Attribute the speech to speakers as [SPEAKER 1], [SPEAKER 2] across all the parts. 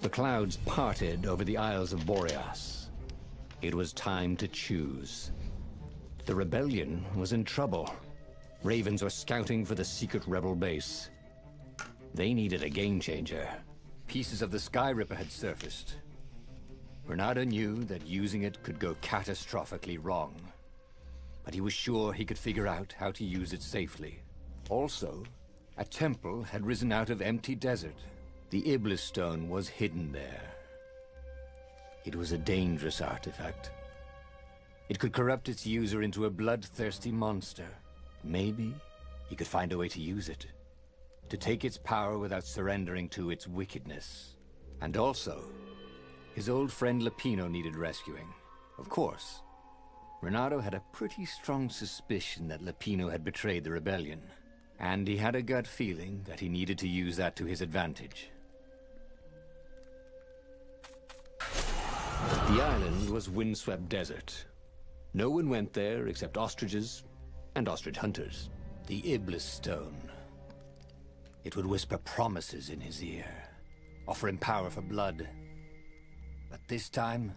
[SPEAKER 1] The clouds parted over the Isles of Boreas. It was time to choose. The rebellion was in trouble. Ravens were scouting for the secret rebel base. They needed a game-changer. Pieces of the Sky Ripper had surfaced. Bernardo knew that using it could go catastrophically wrong. But he was sure he could figure out how to use it safely. Also, a temple had risen out of empty desert. The Iblis Stone was hidden there. It was a dangerous artifact. It could corrupt its user into a bloodthirsty monster. Maybe he could find a way to use it. To take its power without surrendering to its wickedness. And also, his old friend Lapino needed rescuing. Of course, Bernardo had a pretty strong suspicion that Lapino had betrayed the rebellion. And he had a gut feeling that he needed to use that to his advantage. The island was windswept desert. No one went there except ostriches and ostrich hunters. The Iblis Stone. It would whisper promises in his ear, offer him power for blood. But this time,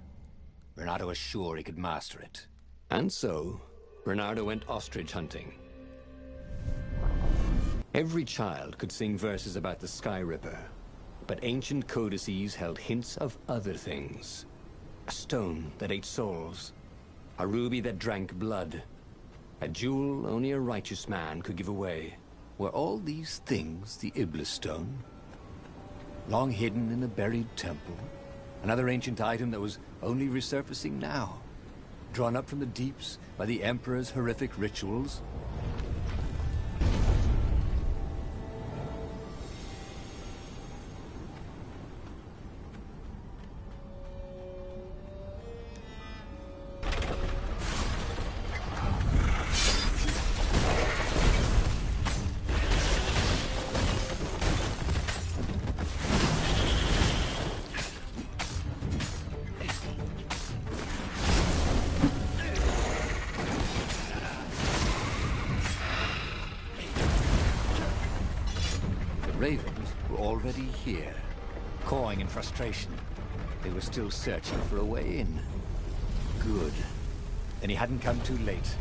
[SPEAKER 1] Bernardo was sure he could master it. And so, Bernardo went ostrich hunting. Every child could sing verses about the Sky Ripper, but ancient codices held hints of other things. A stone that ate souls, a ruby that drank blood, a jewel only a righteous man could give away. Were all these things the Iblis Stone? Long hidden in a buried temple? Another ancient item that was only resurfacing now? Drawn up from the deeps by the Emperor's horrific rituals? Ravens were already here, cawing in frustration. They were still searching for a way in. Good. Then he hadn't come too late.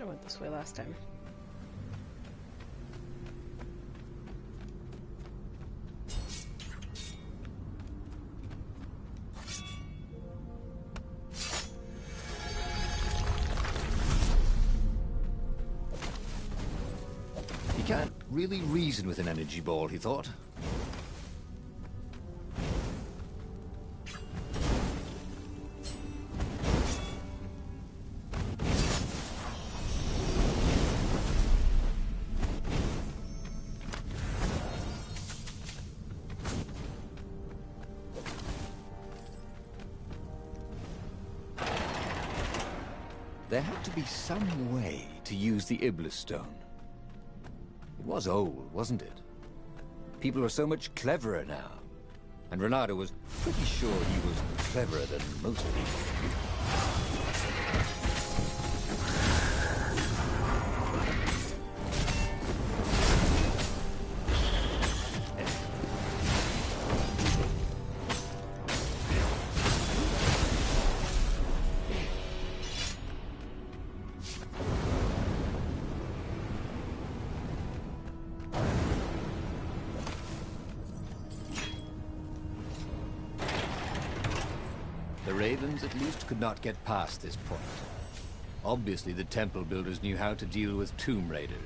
[SPEAKER 2] I went this way last time.
[SPEAKER 1] He can't really reason with an energy ball, he thought. There had to be some way to use the Iblis Stone. It was old, wasn't it? People are so much cleverer now. And Renato was pretty sure he was cleverer than most people.
[SPEAKER 3] The Ravens at least could not get past this point. Obviously, the temple builders knew how to deal with tomb raiders.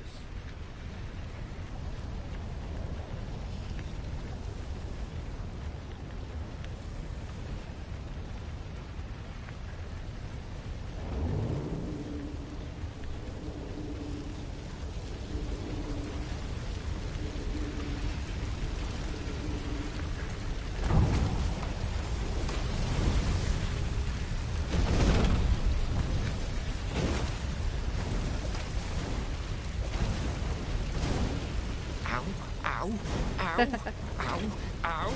[SPEAKER 1] Ow! Ow! Ow!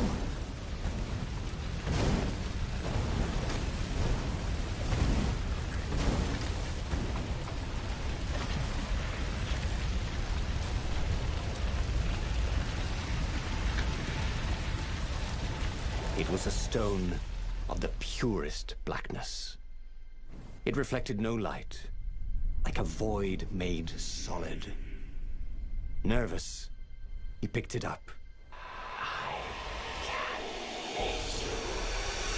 [SPEAKER 1] It was a stone of the purest blackness. It reflected no light, like a void made solid. Nervous, he picked it up. I can make you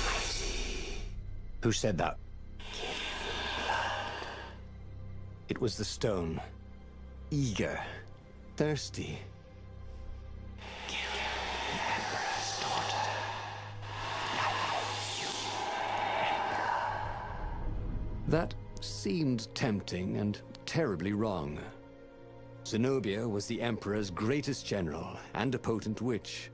[SPEAKER 1] mighty. Who said that? Give me blood. It was the stone. Eager. Thirsty. Kill the Emperor's daughter. Now you, Emperor. That seemed tempting and terribly wrong. Zenobia was the Emperor's greatest general and a potent witch.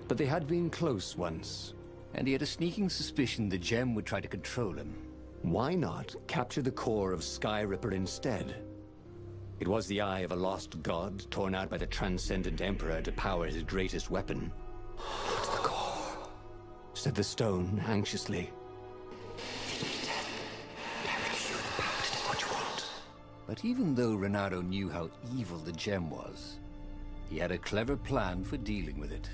[SPEAKER 1] But they had been close once.
[SPEAKER 3] And he had a sneaking suspicion the gem would try to control him.
[SPEAKER 1] Why not capture the core of Sky Ripper instead? It was the eye of a lost god torn out by the Transcendent Emperor to power his greatest weapon. Get the core, said the stone anxiously.
[SPEAKER 3] But even though Renato knew how evil the gem was, he had a clever plan for dealing with it.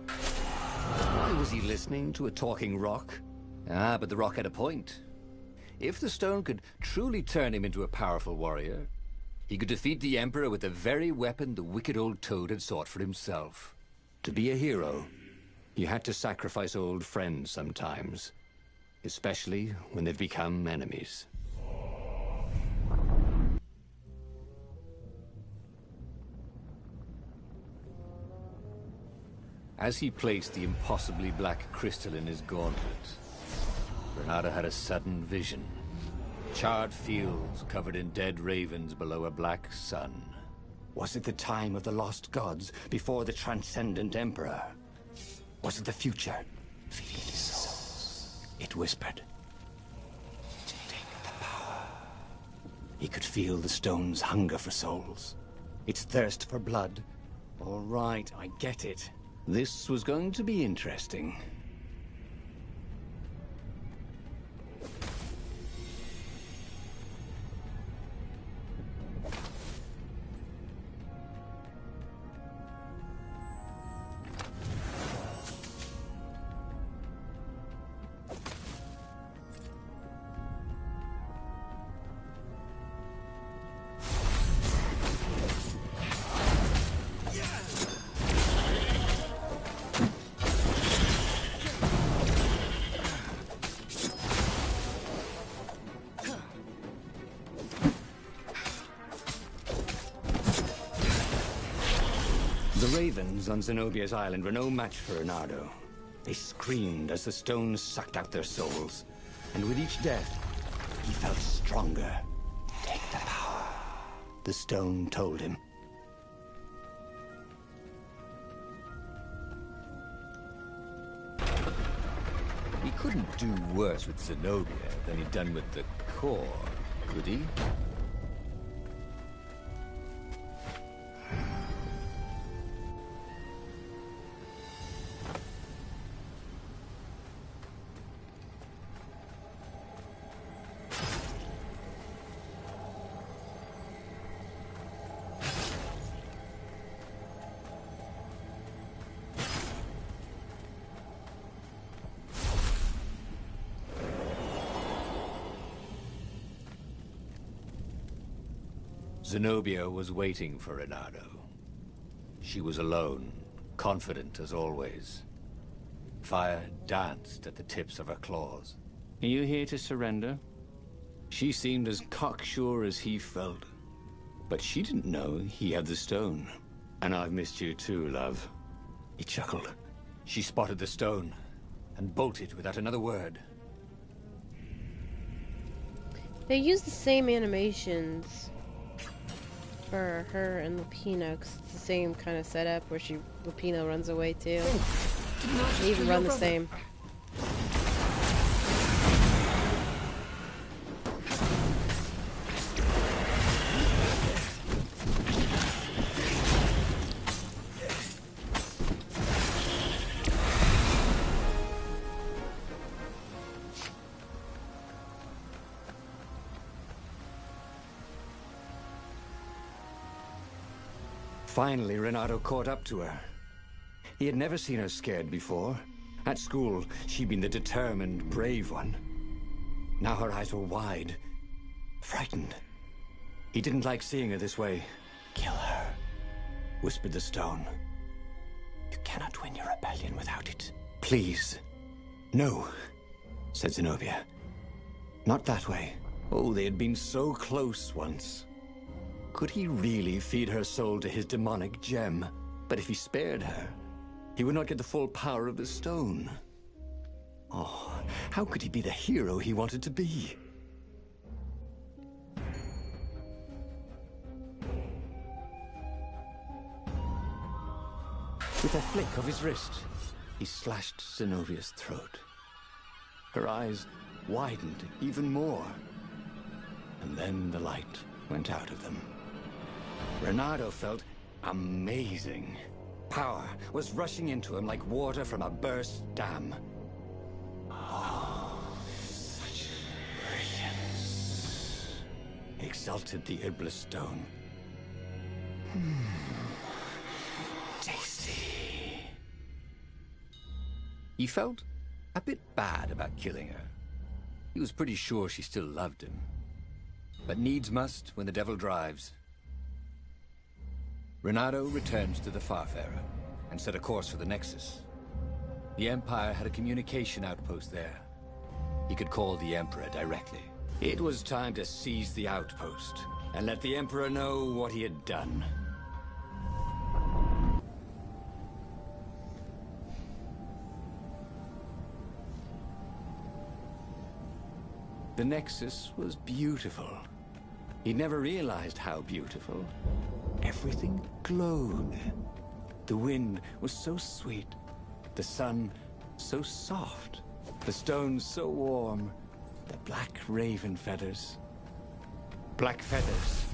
[SPEAKER 1] Why was he listening to a talking rock?
[SPEAKER 3] Ah, but the rock had a point. If the stone could truly turn him into a powerful warrior, he could defeat the Emperor with the very weapon the wicked old Toad had sought for himself.
[SPEAKER 1] To be a hero, you had to sacrifice old friends sometimes. Especially when they've become enemies.
[SPEAKER 3] As he placed the impossibly black crystal in his gauntlet, Renato had a sudden vision. Charred fields covered in dead ravens below a black sun.
[SPEAKER 1] Was it the time of the lost gods before the Transcendent Emperor? Was it the future? Feed the souls. It whispered. Take the power. He could feel the stone's hunger for souls. Its thirst for blood. All right, I get it. This was going to be interesting. The ravens on Zenobia's island were no match for Renato. They screamed as the stones sucked out their souls. And with each death, he felt stronger. Take the power, the stone told him.
[SPEAKER 3] He couldn't do worse with Zenobia than he'd done with the core, could he? Zenobia was waiting for Renato. She was alone, confident as always. Fire danced at the tips of her claws.
[SPEAKER 1] Are you here to surrender? She seemed as cocksure as he felt. But she didn't know he had the stone. And I've missed you too, love. He chuckled.
[SPEAKER 3] She spotted the stone and bolted without another word.
[SPEAKER 2] They use the same animations for her and Lupino, 'cause it's the same kind of setup where Lupino runs away too. They even run the same.
[SPEAKER 1] Finally, Renato caught up to her. He had never seen her scared before. At school, she'd been the determined, brave one. Now her eyes were wide, frightened. He didn't like seeing her this way. "Kill her," whispered the stone. "You cannot win your rebellion without it. Please." "No," said Zenobia. "Not that way." Oh, they had been so close once. Could he really feed her soul to his demonic gem? But if he spared her, he would not get the full power of the stone. Oh, how could he be the hero he wanted to be? With a flick of his wrist, he slashed Zenobia's throat. Her eyes widened even more. And then the light went out of them. Renato felt amazing. Power was rushing into him like water from a burst dam. Oh, such brilliance, exulted the Iblis stone. Tasty. He felt a bit bad about killing her. He was pretty sure she still loved him. But needs must when the devil drives. Renato returned to the Farfarer and set a course for the Nexus. The Empire had a communication outpost there. He could call the Emperor directly. It was time to seize the outpost and let the Emperor know what he had done. The Nexus was beautiful. He'd never realized how beautiful. Everything glowed. The wind was so sweet, the sun so soft, the stones so warm, the black raven feathers. Black feathers.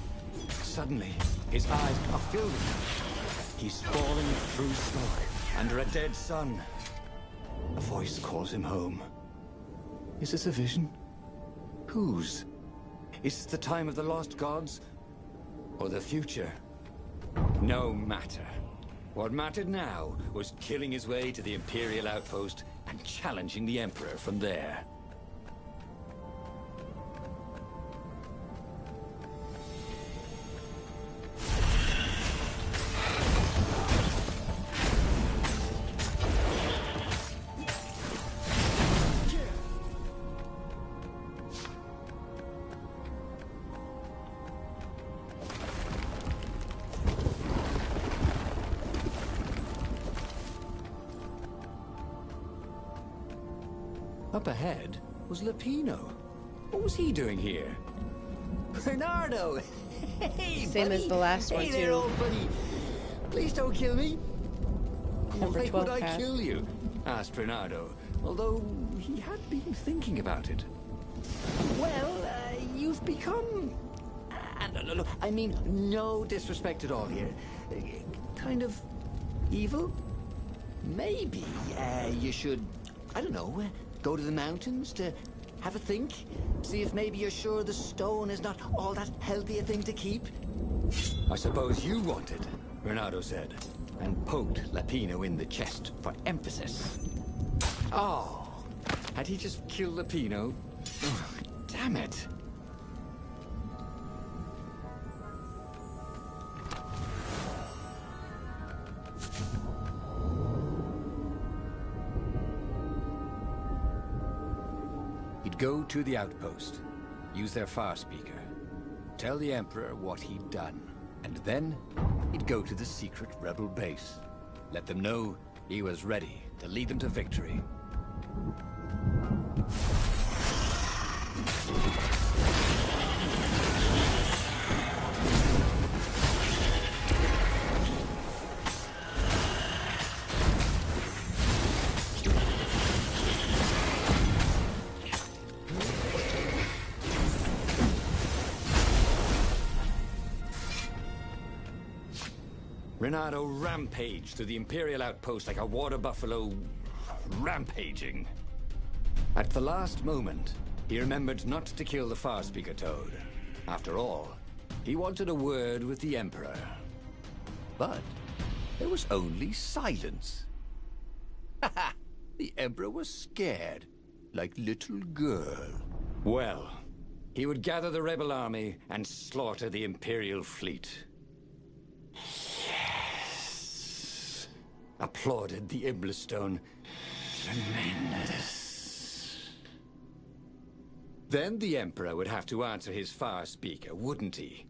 [SPEAKER 1] Suddenly, his eyes are filled with them. He's falling through smoke, under a dead sun. A voice calls him home. Is this a vision? Whose? Is this the time of the lost gods? Or the future? No matter. What mattered now was killing his way to the Imperial outpost and challenging the Emperor from there. Up ahead was Lupino. What was he doing here? Bernardo! Hey,
[SPEAKER 2] Same
[SPEAKER 1] buddy.
[SPEAKER 2] as the last one,
[SPEAKER 1] Hey there,
[SPEAKER 2] too.
[SPEAKER 1] old buddy. Please don't kill me.
[SPEAKER 2] Number
[SPEAKER 1] Why
[SPEAKER 2] 12
[SPEAKER 1] would I
[SPEAKER 2] path.
[SPEAKER 1] kill you? Asked Bernardo, although he had been thinking about it. Well, you've become... no, I mean, no disrespect at all here. Kind of evil? Maybe you should, I don't know, go to the mountains to have a think? See if maybe you're sure the stone is not all that healthy a thing to keep? I suppose you wanted, Renato said, and poked Lapino in the chest for emphasis. Oh, had he just killed Lapino? Oh, damn it.
[SPEAKER 3] He'd go to the outpost, use their far speaker, tell the Emperor what he'd done, and then he'd go to the secret rebel base. Let them know he was ready to lead them to victory.
[SPEAKER 1] Renato rampaged through the Imperial outpost like a water buffalo rampaging. At the last moment, he remembered not to kill the far speaker toad. After all, he wanted a word with the Emperor.
[SPEAKER 3] But there was only silence. Haha! The Emperor was scared, like little girl.
[SPEAKER 1] Well, he would gather the rebel army and slaughter the Imperial fleet. Yes! Applauded the Iblistone. Tremendous. Then the Emperor would have to answer his far speaker, wouldn't he?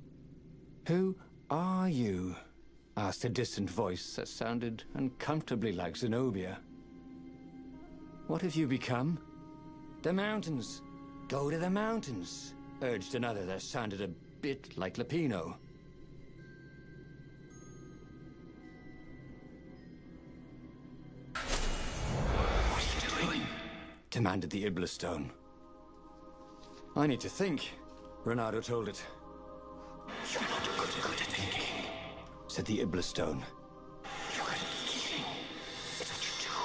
[SPEAKER 1] Who are you? Asked a distant voice that sounded uncomfortably like Zenobia. What have you become? The mountains. Go to the mountains, urged another that sounded a bit like Lapino. What are you doing? Demanded the Iblistone. I need to think, Renato told it. You're not good at thinking, said the Iblistone. You're good at killing. It's what you do.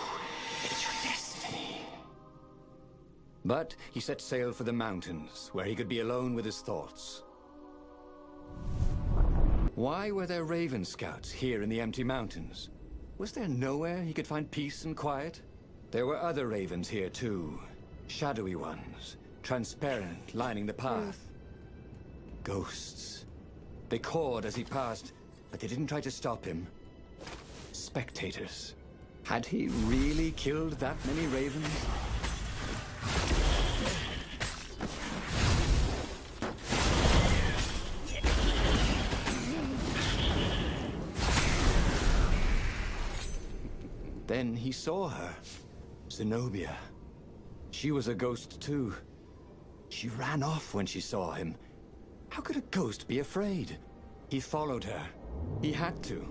[SPEAKER 1] It's your destiny. But he set sail for the mountains, where he could be alone with his thoughts. Why were there Raven Scouts here in the empty mountains? Was there nowhere he could find peace and quiet? There were other ravens here too. Shadowy ones, transparent, lining the path. Ghosts. They cawed as he passed, but they didn't try to stop him. Spectators. Had he really killed that many ravens? Then he saw her. Zenobia. She was a ghost too. She ran off when she saw him. How could a ghost be afraid? He followed her. He had to.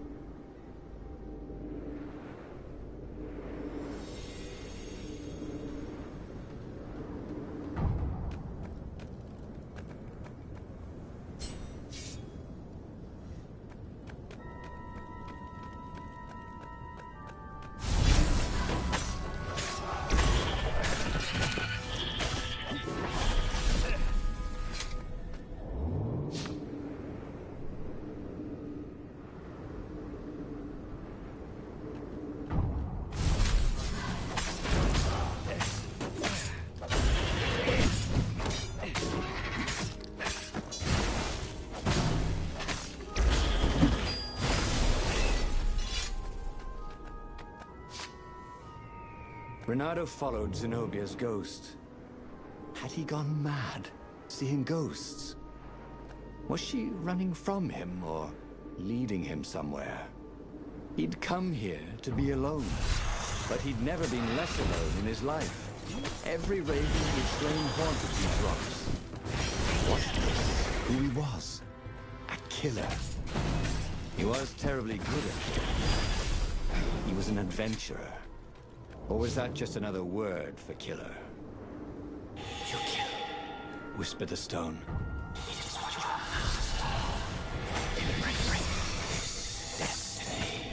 [SPEAKER 1] Renato followed Zenobia's ghost. Had he gone mad, seeing ghosts? Was she running from him or leading him somewhere? He'd come here to be alone, but he'd never been less alone in his life. Every raven he'd slain haunted these rocks. Was this who he was? A killer. He was terribly good at it. He was an adventurer. Or was that just another word for killer? You kill, whispered the stone. It is what you are. It brings destiny.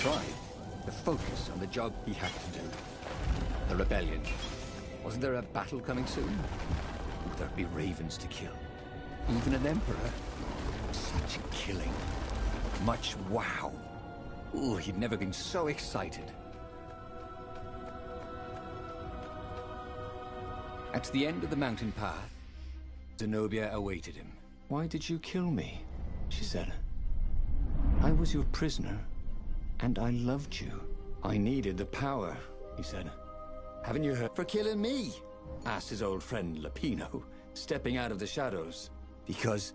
[SPEAKER 3] try. The focus on the job he had to do. The rebellion. Wasn't there a battle coming soon? Would there be ravens to kill? Even an emperor? Such killing. Much wow. Ooh, he'd never been so excited. At the end of the mountain path, Zenobia awaited him.
[SPEAKER 1] Why did you kill me? She said. I was your prisoner, and I loved you. I needed the power, he said.
[SPEAKER 3] Haven't you heard?
[SPEAKER 1] For killing me? Asked his old friend Lapino, stepping out of the shadows.
[SPEAKER 3] Because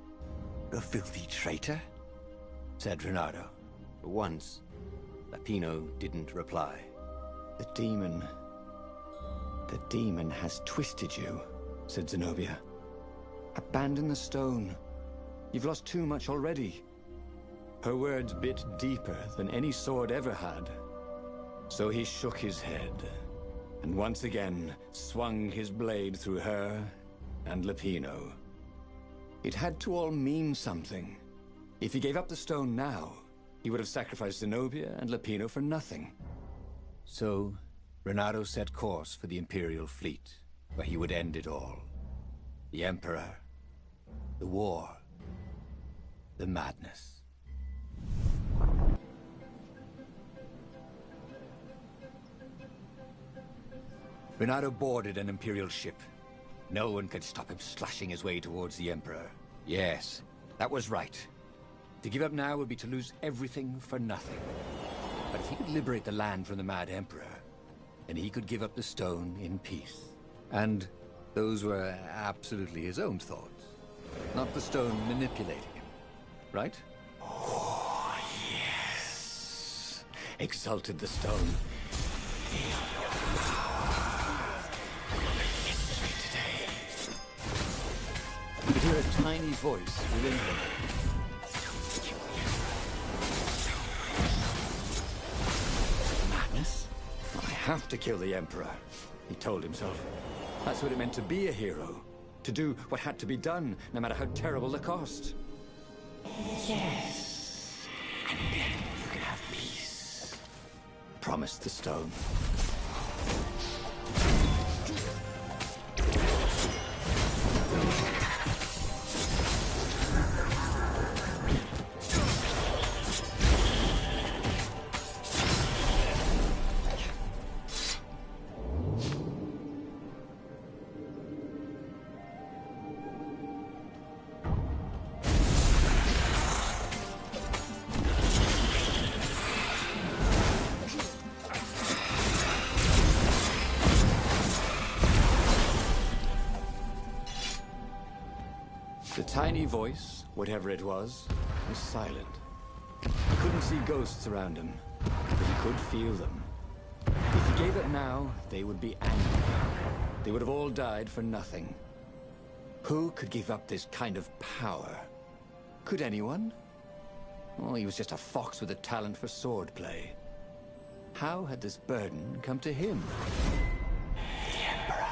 [SPEAKER 3] a filthy traitor? Said Renato.
[SPEAKER 1] For once, Lapino didn't reply. The demon has twisted you, said Zenobia. Abandon the stone. You've lost too much already. Her words bit deeper than any sword ever had. So he shook his head, and once again swung his blade through her and Lapino. It had to all mean something. If he gave up the stone now, he would have sacrificed Zenobia and Lapino for nothing.
[SPEAKER 3] So, Renato set course for the Imperial fleet, where he would end it all. The Emperor, the war, the madness. Renato boarded an Imperial ship. No one could stop him slashing his way towards the Emperor. Yes, that was right. To give up now would be to lose everything for nothing. But if he could liberate the land from the Mad Emperor, then he could give up the stone in peace. And those were absolutely his own thoughts. Not the stone manipulating him, right?
[SPEAKER 1] Oh, yes, exulted the stone. Feel your power. History today.
[SPEAKER 3] He could hear a tiny voice within him.
[SPEAKER 1] Madness? I have to kill the Emperor, he told himself. That's what it meant to be a hero. To do what had to be done, no matter how terrible the cost. Yes. And then you can have peace, promised the stone. The tiny voice, whatever it was silent. He couldn't see ghosts around him, but he could feel them. If he gave up now, they would be angry. They would have all died for nothing. Who could give up this kind of power? Could anyone? Oh, he was just a fox with a talent for swordplay. How had this burden come to him? The Emperor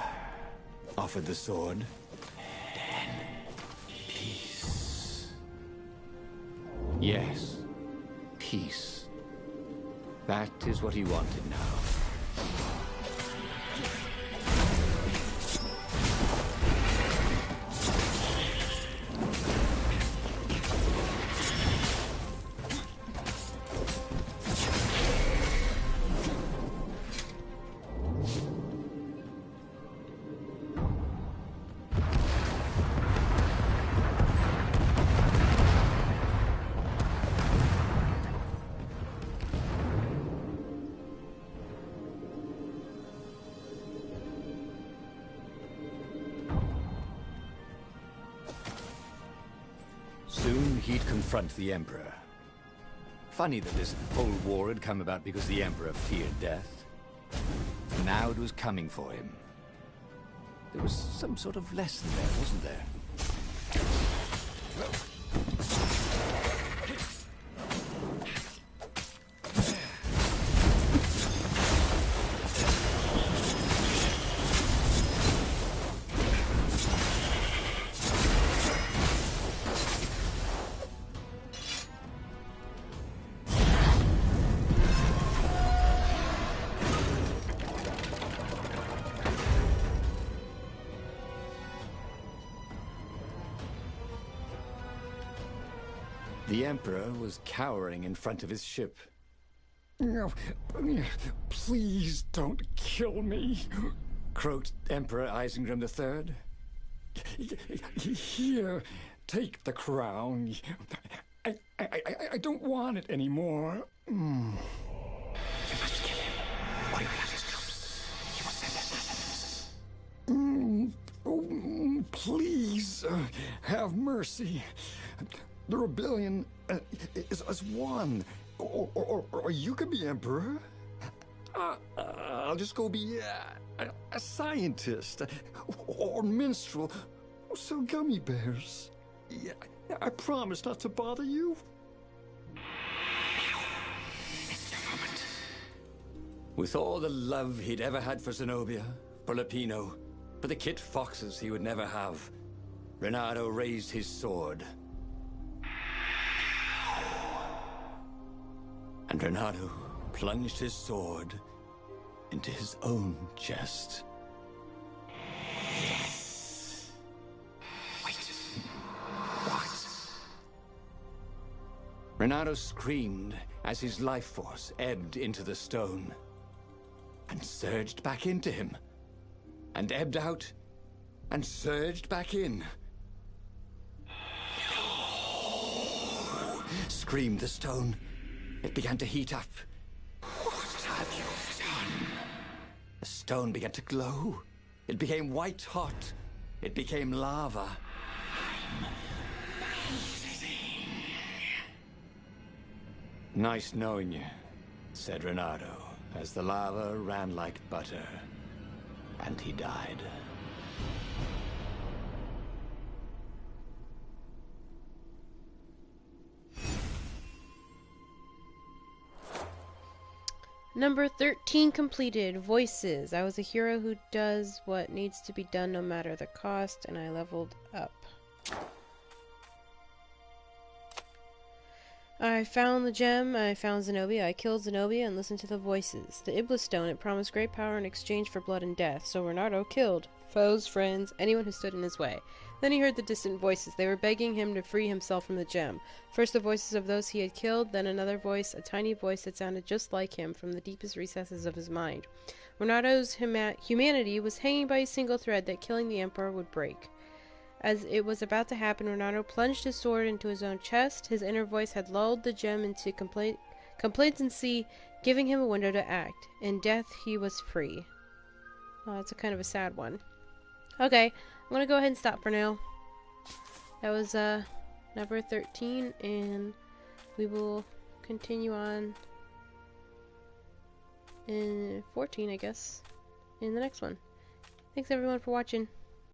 [SPEAKER 1] offered the sword. Yes, peace. That is what he wanted now. Soon he'd confront the Emperor. Funny that this whole war had come about because the Emperor feared death. Now it was coming for him. There was some sort of lesson there, wasn't there?
[SPEAKER 3] The Emperor was cowering in front of his ship.
[SPEAKER 4] No, please don't kill me.
[SPEAKER 3] Croaked Emperor Isengrim III.
[SPEAKER 4] Here, take the crown. I don't want it anymore.
[SPEAKER 1] You must kill him, or you will have his troops. He will send assassins.
[SPEAKER 4] Please, have mercy. The rebellion is won. Or you could be emperor. I'll just go be a scientist or minstrel. So gummy bears. Yeah, I promise not to bother you.
[SPEAKER 1] It's your moment.
[SPEAKER 3] With all the love he'd ever had for Zenobia, for Lapino, for the kit foxes he would never have, Renato raised his sword. And Renato plunged his sword into his own chest.
[SPEAKER 1] Yes. Wait. What?
[SPEAKER 3] Renato screamed as his life force ebbed into the stone and surged back into him, and ebbed out and surged back in. No! Screamed the stone. It began to heat up.
[SPEAKER 1] What have you done?
[SPEAKER 3] The stone began to glow. It became white hot. It became lava. Nice knowing you, said Renato, as the lava ran like butter. And he died.
[SPEAKER 2] Number 13 completed. Voices. I was a hero who does what needs to be done no matter the cost, and I leveled up. I found the gem, I found Zenobia, I killed Zenobia, and listened to the voices. The Iblis Stone, it promised great power in exchange for blood and death, so Renato killed foes, friends, anyone who stood in his way. Then he heard the distant voices. They were begging him to free himself from the gem. First the voices of those he had killed, then another voice, a tiny voice that sounded just like him from the deepest recesses of his mind. Renato's humanity was hanging by a single thread that killing the Emperor would break. As it was about to happen, Renato plunged his sword into his own chest. His inner voice had lulled the gem into complacency, giving him a window to act. In death, he was free. Oh, that's a kind of a sad one. Okay, I'm gonna go ahead and stop for now. That was number 13, and we will continue on in 14, I guess, in the next one. Thanks everyone for watching.